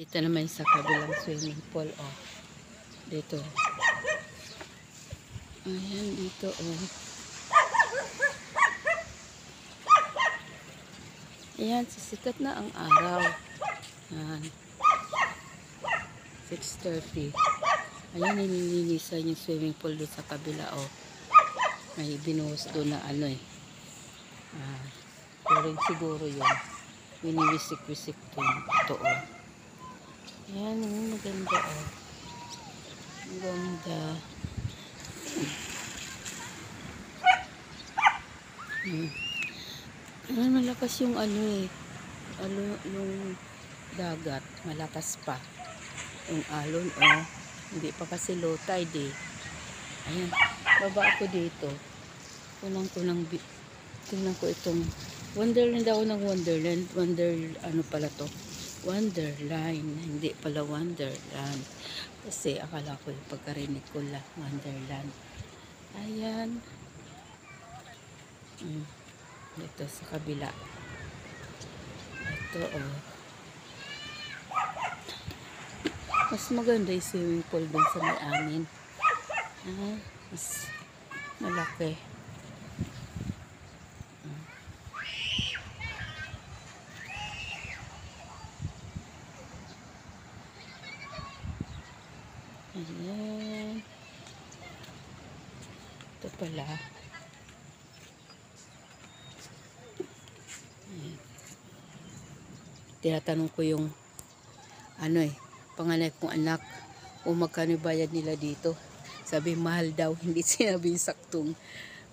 Dito naman sa kabilang swimming pool, oh. Dito. Ayan, dito, oh. Ayan, sisikat na ang araw. Ayan. 6:30. Ayan, nililinisan yung swimming pool doon sa kabila, oh. May binuhos doon na ano, eh. Pero siguro yun. Winiwisik-wisik doon. Ito, oh. Ayan, oh, maganda, oh. Maganda. Ayan, malakas yung ano, eh. Ano, yung dagat. Malakas pa. Yung alon, oh. Hindi pa kasi low tide, eh. Ayan, baba ako dito. Tingnan ko itong Wonderland ako ng Wonderland. Ano pala to? Wonderline. Hindi pala Wonderland. Kasi akala ko yung pagkarinig ko lang. Wonderland. Ayan. Ito sa kabila. Ito, oh. Mas maganda yung swimming pool dun sa may amin. Mas malaki. Ayan. Ito pala. Ayan. Tinatanong ko yung ano, eh, panganay kong anak kung magkano bayad nila dito. Sabi mahal daw, hindi sinabi saktong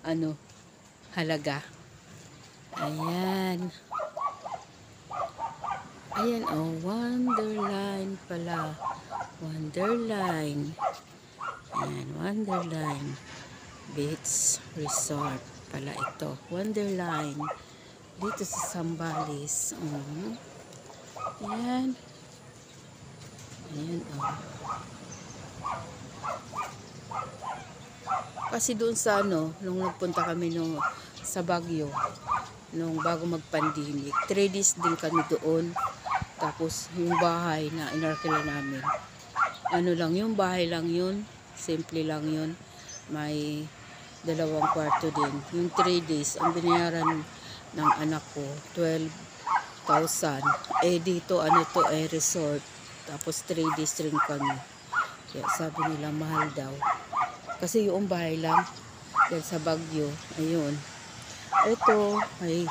ano, halaga. Ayan. Ayan, oh, Wonderline pala. Wonderline. Ayan, Wonderline Beach Resort pala ito. Wonderline. Dito sa Zambales. Ayan. Ayan, oh. Kasi doon sa ano, nung nagpunta kami sa Baguio, nung bago mag-pandemic, 3 days din kami doon. Tapos yung bahay na inarkila namin, ano lang yung bahay lang yun, simple lang yun, may 2 kwarto din. Yung 3 days ang binayaran ng anak ko 12,000. Dito ano to, resort, tapos 3 days rin kami. Kaya sabi nila mahal daw kasi yung bahay lang dahil sa Baguio. Ayun, ito ay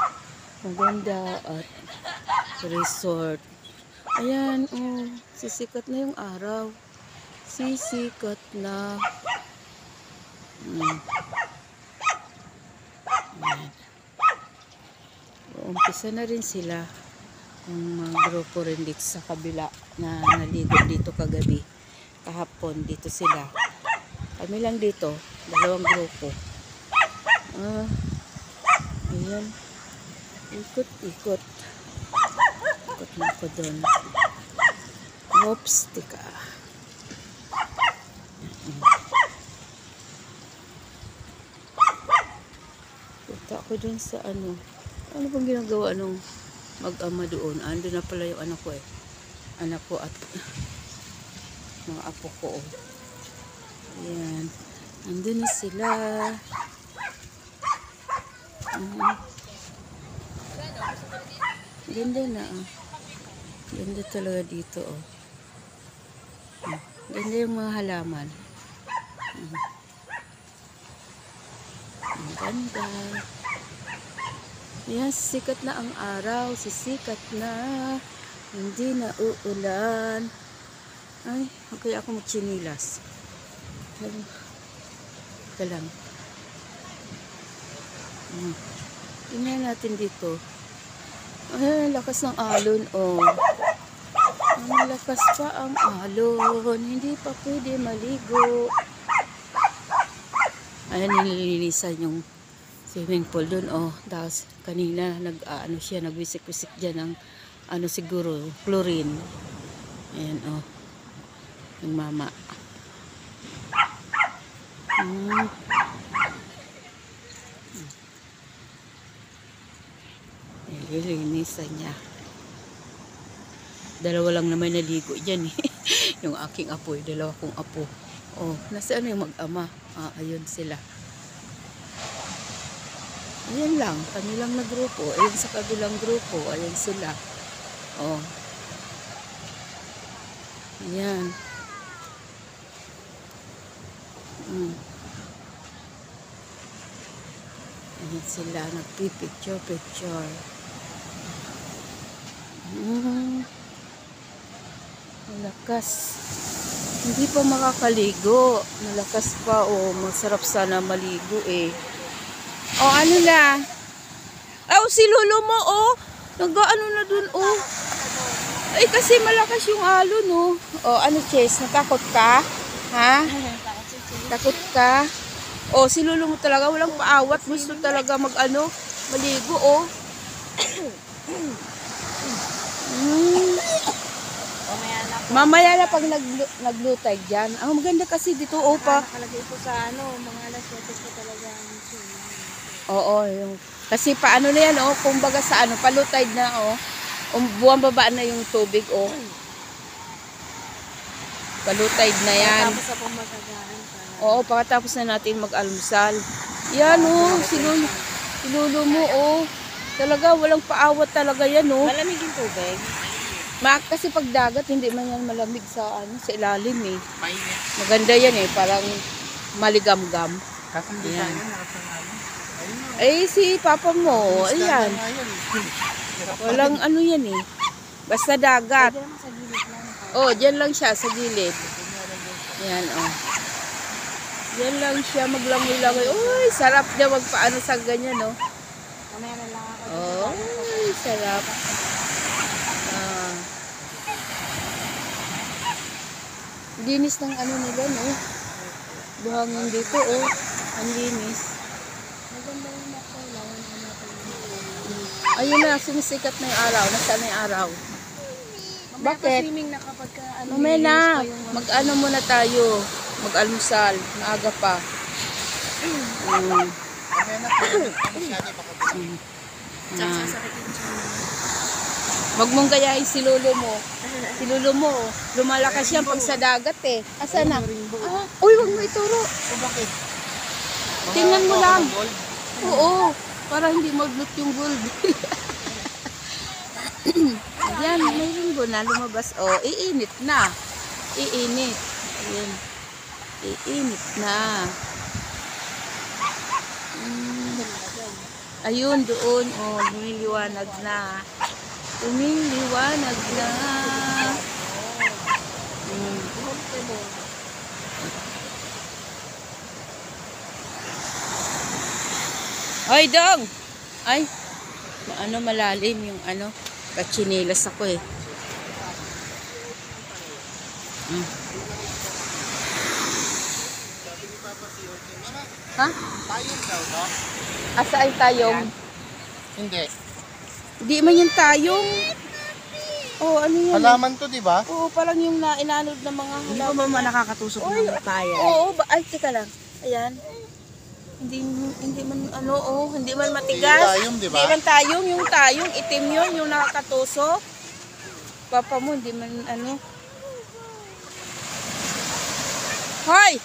maganda at resort. Ayan, oh, sisikat na yung araw. Sisikat na. Ayan. Umpisa na rin sila. Ang grupo rin dito sa kabila na naligo dito kagabi. Kahapon dito sila. Kami lang dito, 2 grupo. Ayan. Ikot-ikot. Ikot na ako doon. Oops, tika. Punta ako doon sa ano. Ano bang ginagawa nung mag-ama doon? Ando na pala yung anak ko, eh. Anak ko at mga apo ko, oh. Ayan. Andun na sila. Ganda na, ah. Ganda talaga dito, oh. Ganda yung mga halaman. Ang ganda. Ayan, sikat na ang araw. Sisikat na. Hindi na uulan. Ay, kaya ako magchinilas. Ito lang. Tingnan natin dito. Ay, lakas ng alon, oh. Malakas pa ang alon. Hindi pa pwede maligo. Ayan, nililinisan yung swimming pool doon, oh. Tapos kanina nagwisik-wisik dyan ng siguro chlorine. Ayan, oh. Yung mama. Nililinisan niya. Dalawa lang naman naligo dyan eh. Yung aking apo, dalawa kong apo. Oh, nasaan yung mag-ama? Ayun sila. Ayan lang, kanilang na grupo. Ayun sa kabilang grupo, ayun sila. Oh. Ayan. Ayan sila, nagpipicture-picture. Malakas. Hindi pa makakaligo. Malakas pa, oh. Masarap sana maligo eh. Oh, ano na? Oh, si Lolo mo, oh. Nag-ano na dun, oh. Ay, kasi malakas yung alon, oh. Oh, ano, Chase? Natakot ka? Ha? Takot ka? Oh, si Lolo mo talaga, walang paawat. Gusto talaga mag-ano, maligo, oh. Mamaya na pag naglutay dyan. Ang maganda kasi dito, oh, pa. Nakalagay po sa mga alas 7 po talaga. Oo, yung, kasi paano na yan, oh, kumbaga sa ano, palutay na, oh. Buwang baba na yung tubig, oh. Palutay na yan. Tapos sa pamagagaan. Oo, pagkatapos na natin mag-almusal. Yan, oh, si Lolo mo, oh. Talaga, walang paawat talaga yan, oh. Malamig yung tubig. Kasi pag dagat, hindi man yan malamig sa, ano, sa ilalim, eh. Maganda yan, eh. Parang maligam-gam. Ayan. Eh, si papa mo, ayan. Walang ano yan, eh. Basta dagat. Oh, dyan lang siya, sa gilid. Ayan, oh. Yan lang siya, maglangoy-langoy. Uy, sarap niya magpaano sa ganyan, no? Mamaya na lang ako. Oh, sarap. Linis ng ano nila, no? Buhangin dito, oh. Ang linis. Maganda yung makulawan natin. Ayun na, sumisikat na yung araw. Nasaan na yung araw? Bakit? Swimming na kapag ka, ano, Mamaya na. Mag-ano muna tayo. Mag-almusal. Maaga pa. Wag mong gayahin si Lolo mo. Si Lolo mo, lumalakas yan pag sa dagat eh. Asa na? Uy, wag mo ituro. Bakit? Tingnan mo lang. Oo, para hindi mag-loot yung gold. Yan, may ringgo na lumabas. Oh, iinit na. Iinit. Ayan. Iinit na. Ayun, doon. Oh, lumiliwanag na. Lumiliwanag na. Ay, dong! Ay, ano malalim yung ano. Katsinilas ako eh. Ha? Tayong daw, no? Asa ay tayong? Hindi. Hindi man yung tayong. Oh, ano yan? Halaman to, di ba? Oo, parang yung inaanod ng mga Hindi halaman. ba nakakatusok ng tayo? Oo, ay, teka lang. Ayan. Hindi man ano, oh, hindi man matigas. Hindi tayong, di ba? Hindi man tayong, yung tayong itim yun, yung nakakatusok. Papa mo, hindi man ano. Hoy!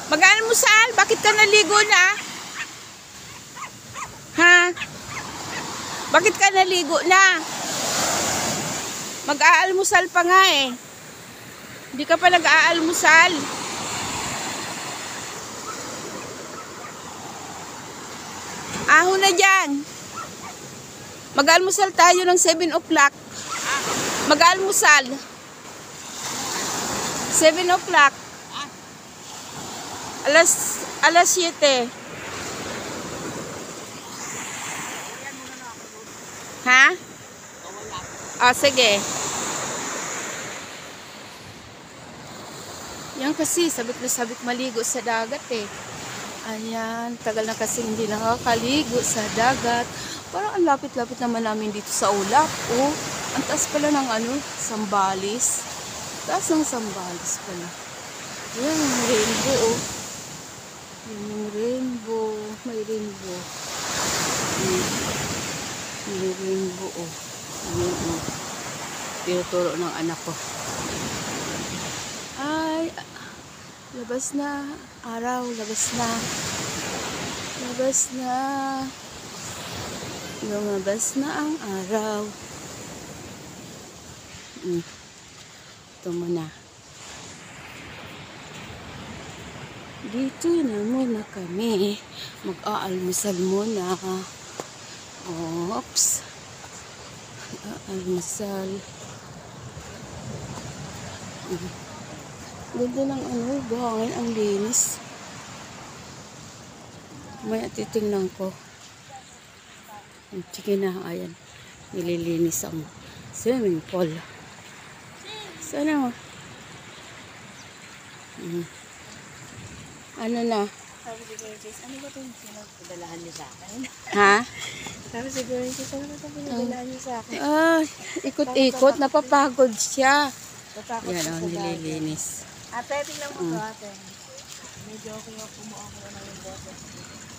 Mag-almusal? Bakit ka naligo na? Ha? Bakit ka naligo na? Mag-aalmusal pa nga eh. Hindi ka pa nag-aalmusal. Ahon na dyan. Mag-almusal tayo ng 7 o'clock. Mag-almusal. 7 o'clock. Alas 7. Ha? Sige. Yan kasi, sabik na sabik maligo sa dagat eh. Ayan, tagal na kasi hindi nakakaligo sa dagat. Parang ang lapit-lapit naman namin dito sa ulap. Oh, ang taas pala ng ano, Sambales. Taas ng Sambales pala. Yan, rainbow oh. Yan yung rainbow. May rainbow. May rainbow oh. Ayan oh. tinuturo ng anak ko. Ay, labas na. Araw, labas na. Labas na. Lumabas na ang araw. Ito muna. Dito na muna kami. Mag-aalmusal muna. Oops. Almusal. Ganda ng buhangin, ang linis. May titingnan ko. Sige na, ayan. Nililinis ang swimming pool. Sana mo? Ano na? Sabi si Grace, ano ba itong pinagdalahan niyo sa akin? Ha? Sabi si Grace, ano ba itong pinagdalahan niyo sa akin? Ay, ikot-ikot. Napapagod siya. Tatakot Yan siya o, sa bagay. nililinis. Ate, tingnan mo to ate. Medyo okay ako, kumuha ko na yung boses.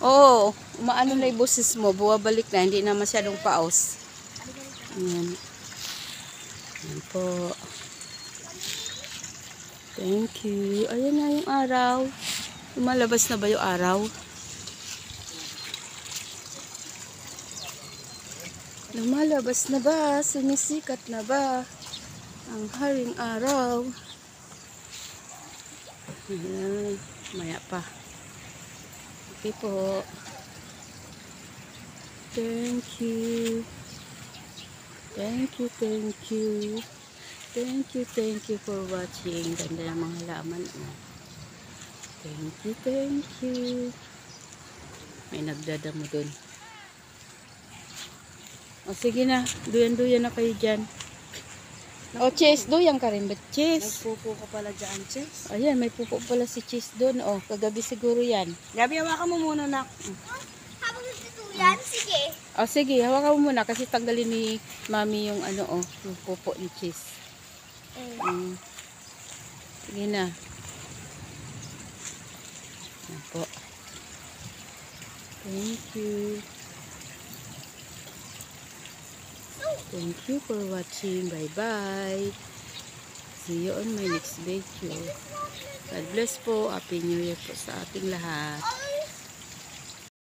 Oo, umaano na yung boses mo. Buwabalik na, hindi na masyadong paos. Ayan. Ayan po. Thank you. Ayan na yung araw. Lumalabas na ba yung araw? Lumalabas na ba? Sumisikat na ba ang haring araw? Ayan. Maya pa. Okay po. Thank you. Thank you, thank you. Thank you for watching. Ganda ng mga halaman. Thank you. May nagdadamo dun. O sige na, duyan-duyan na kayo dyan. O Chase, duyan ka rin ba Chase? Nagpupo ka pala dyan, Chase. Ayan, may pupo pala si Chase dun. O, kagabi siguro yan. Gabi, hawakan mo muna na. Habang natutuyan, sige. O sige, hawakan mo muna kasi tanggalin ni Mami yung yung pupo ni Chase. Sige na. Yan po. Thank you. Thank you for watching. Bye-bye. See you on my next video. God bless po. Happy New Year po sa ating lahat.